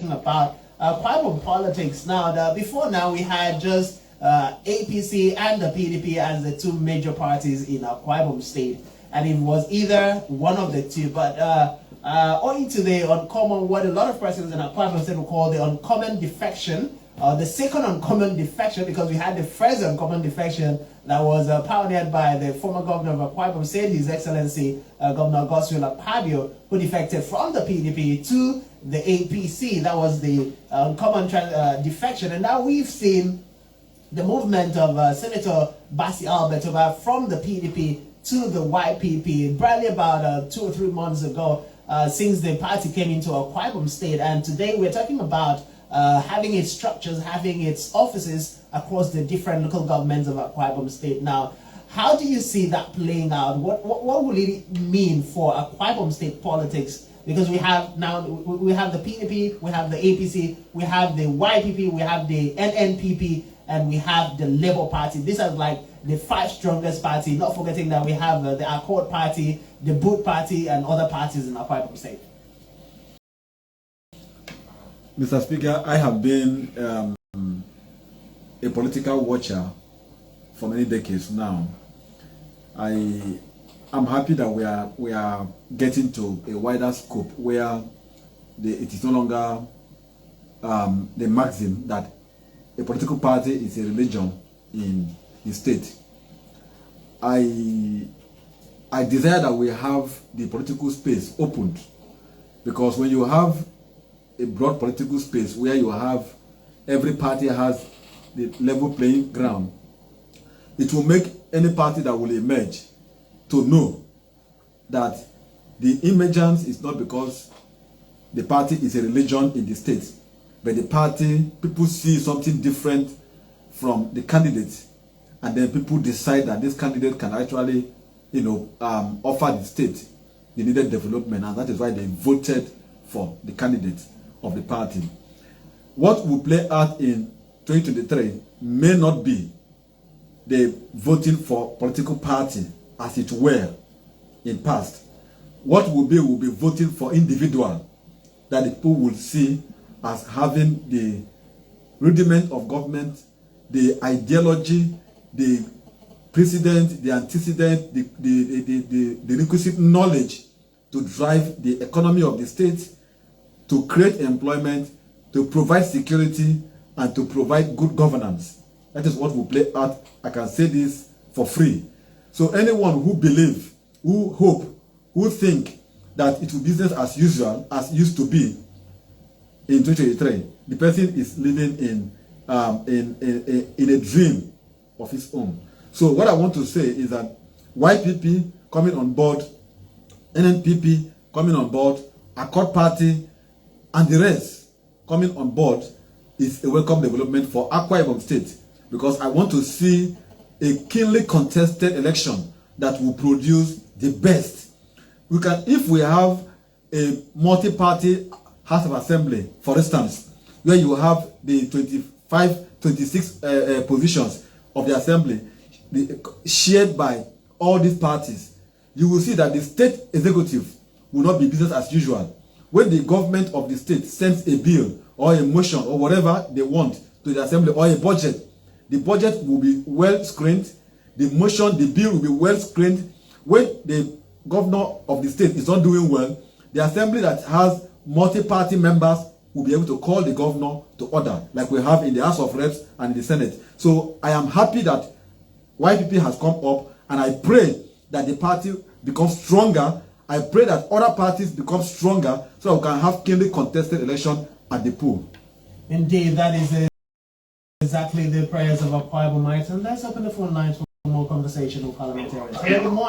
talking about Akwa Ibom politics. Now, before now, we had just APC and the PDP as the two major parties in Akwa Ibom State, and it was either one of the two. But owing to the uncommon, what a lot of persons in Akwa Ibom State will call the uncommon defection, the second uncommon defection, because we had the first uncommon defection that was pioneered by the former governor of Akwa Ibom State, His Excellency Governor Bassey, who defected from the PDP to the APC. That was the uncommon defection. And now we've seen the movement of Senator Bassey from the PDP to the YPP, barely about 2 or 3 months ago, since the party came into Akwa Ibom State. And today we're talking about having its structures, having its offices across the different local governments of Akwa Ibom State. Now, how do you see that playing out? What will it mean for Akwa Ibom State politics? Because we have now, we have the PDP, we have the APC, we have the YPP, we have the NNPP, and we have the Labour Party. These are like the 5 strongest parties, not forgetting that we have the Accord Party, the Boot Party, and other parties in Akwa Ibom State. Mr. Speaker, I have been a political watcher for many decades now. I'm happy that we are getting to a wider scope where it is no longer the maxim that a political party is a religion in the state. I desire that we have the political space opened, because when you have a broad political space where you have every party has the level playing ground, it will make any party that will emerge to know that the emergence is not because the party is a religion in the state, but the party, people see something different from the candidate, and then people decide that this candidate can actually, offer the state the needed development, and that is why they voted for the candidate of the party. What will play out in 2023 may not be the voting for political party as it were in past. What will be voting for individual that the people will see as having the rudiment of government, the ideology, the precedent, the antecedent, the requisite knowledge to drive the economy of the state, to create employment, to provide security, and to provide good governance. That is what will play out. I can say this for free. So anyone who believe, who hope, who think that it will be business as usual, as used to be in 2023, the person is living in a dream of his own. So what I want to say is that YPP coming on board, NNPP coming on board, Accord Party, and the rest coming on board is a welcome development for Akwa Ibom State, because I want to see a keenly contested election that will produce the best. If we have a multi-party House of Assembly, for instance, where you have the 26 positions of the Assembly shared by all these parties, you will see that the state executive will not be business as usual. When the government of the state sends a bill or a motion or whatever they want to the Assembly, or a budget, the budget will be well screened, the motion, the bill will be well screened. When the governor of the state is not doing well, the Assembly that has multi-party members will be able to call the governor to order, like we have in the House of Reps and in the Senate. So I am happy that YPP has come up, and I pray that the party becomes stronger. I pray that other parties become stronger, so we can have keenly contested election at the poll. Indeed, that is exactly the prayers of Akwa Ibom. And let's open the phone lines for more conversation with parliamentarians. Good morning.